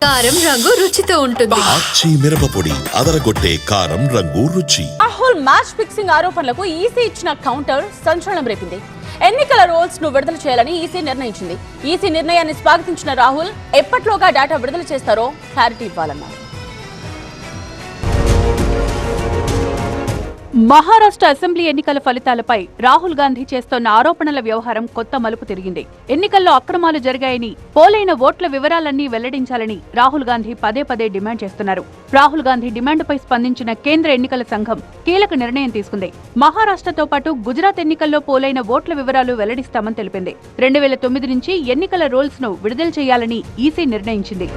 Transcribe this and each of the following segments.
కారం రంగు రుచితో ఉంటుంది. ఆచి మిరపపొడి అదరగొట్టే కారం రంగు రుచి. రాహుల్ మ్యాచ్ ఫిక్సింగ్ ఆరోపణలకు ఈసీ ఇచ్చిన కౌంటర్ సంచలనం రేపింది. ఎన్నికల రోల్స్ ను విడుదల చేయాలని ఈసీ నిర్ణయించింది. ఈసీ నిర్ణయాన్ని స్వాగతించిన రాహుల్ ఎప్పట్లోగా డేటా విడుదల చేస్తారో క్లారిటీ ఇవ్వాలన్నారు. మహారాష్ట్ర అసెంబ్లీ ఎన్నికల ఫలితాలపై రాహుల్ గాంధీ చేస్తోన్న ఆరోపణల వ్యవహారం కొత్త మలుపు తిరిగింది. ఎన్నికల్లో అక్రమాలు జరిగాయని, పోలైన ఓట్ల వివరాలన్నీ వెల్లడించాలని రాహుల్ గాంధీ పదే పదే డిమాండ్ చేస్తున్నారు. రాహుల్ గాంధీ డిమాండ్పై స్పందించిన కేంద్ర ఎన్నికల సంఘం కీలక నిర్ణయం తీసుకుంది. మహారాష్ట్రతో పాటు గుజరాత్ ఎన్నికల్లో పోలైన ఓట్ల వివరాలు వెల్లడిస్తామని తెలిపింది. 2009 నుంచి ఎన్నికల రోల్స్ ను విడుదల చేయాలని ఈసీ నిర్ణయించింది.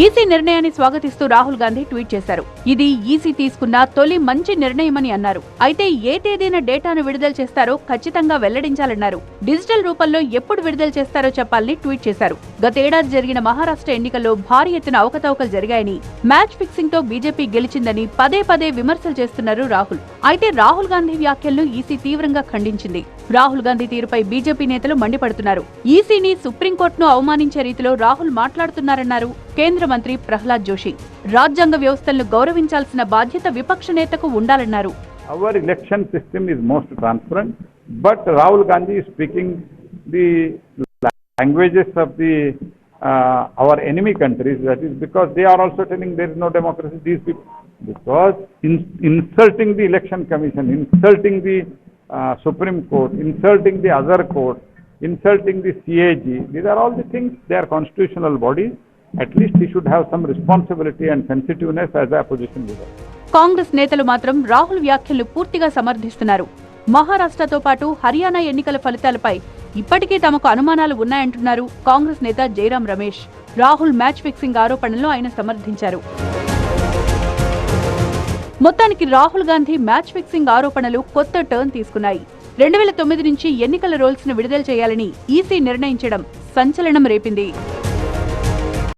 ఈసీ నిర్ణయాన్ని స్వాగతిస్తూ రాహుల్ గాంధీ ట్వీట్ చేశారు. ఇది ఈసీ తీసుకున్న తొలి మంచి నిర్ణయమని అన్నారు. అయితే ఏ తేదీన డేటాను విడుదల చేస్తారో ఖచ్చితంగా వెల్లడించాలన్నారు. డిజిటల్ రూపంలో ఎప్పుడు విడుదల చేస్తారో చెప్పాలని ట్వీట్ చేశారు. గతేడాది జరిగిన మహారాష్ట్ర ఎన్నికల్లో భారీ ఎత్తున అవకతవకలు జరిగాయని, మ్యాచ్ ఫిక్సింగ్ తో బీజేపీ గెలిచిందని పదే పదే విమర్శలు చేస్తున్నారు రాహుల్. అయితే రాహుల్ గాంధీ వ్యాఖ్యలను ఈసీ తీవ్రంగా ఖండించింది. రాహుల్ గాంధీ తీరుపై బీజేపీ నేతలు మండిపడుతున్నారు. ఈసీని, సుప్రీంకోర్టును అవమానించే రీతిలో రాహుల్ మాట్లాడుతున్నారన్నారు కేంద్ర మంత్రి ప్రహ్లాద్ జోషి. రాజ్యాంగ వ్యవస్థలను గౌరవించాల్సిన బాధ్యత విపక్ష నేతకు ఉండాలన్నారు. Our election system is most transparent, but Rahul Gandhi is speaking the languages of the our enemy countries. That is because they are also telling there is no democracy. These people, because insulting the election commission, insulting the Supreme Court, insulting the other court, insulting the CAG. These are all the things. They are constitutional bodies. At least he should have some responsibility and sensitiveness as a opposition leader. Congress నేతలు మాత్రం రాహుల్ వ్యాఖ్యలు పూర్తిగా సమర్థిస్తున్నారు. మహారాష్ట్రతో పాటు హర్యానా ఎన్నికల ఫలితాలపై ఇప్పటికీ తమకు అనుమానాలు ఉన్నాయంటున్నారు కాంగ్రెస్ నేత జైరాం రమేష్. రాహుల్ మ్యాచ్ ఫిక్సింగ్ ఆరోపణలను ఆయన సమర్థించారు. మొత్తానికి రాహుల్ గాంధీ మ్యాచ్ ఫిక్సింగ్ ఆరోపణలు కొత్త టర్న్ తీసుకున్నాయి. 2009 నుంచి ఎన్నికల రోల్స్ ను విడుదల చేయాలని ఈసీ నిర్ణయించడం సంచలనం రేపింది.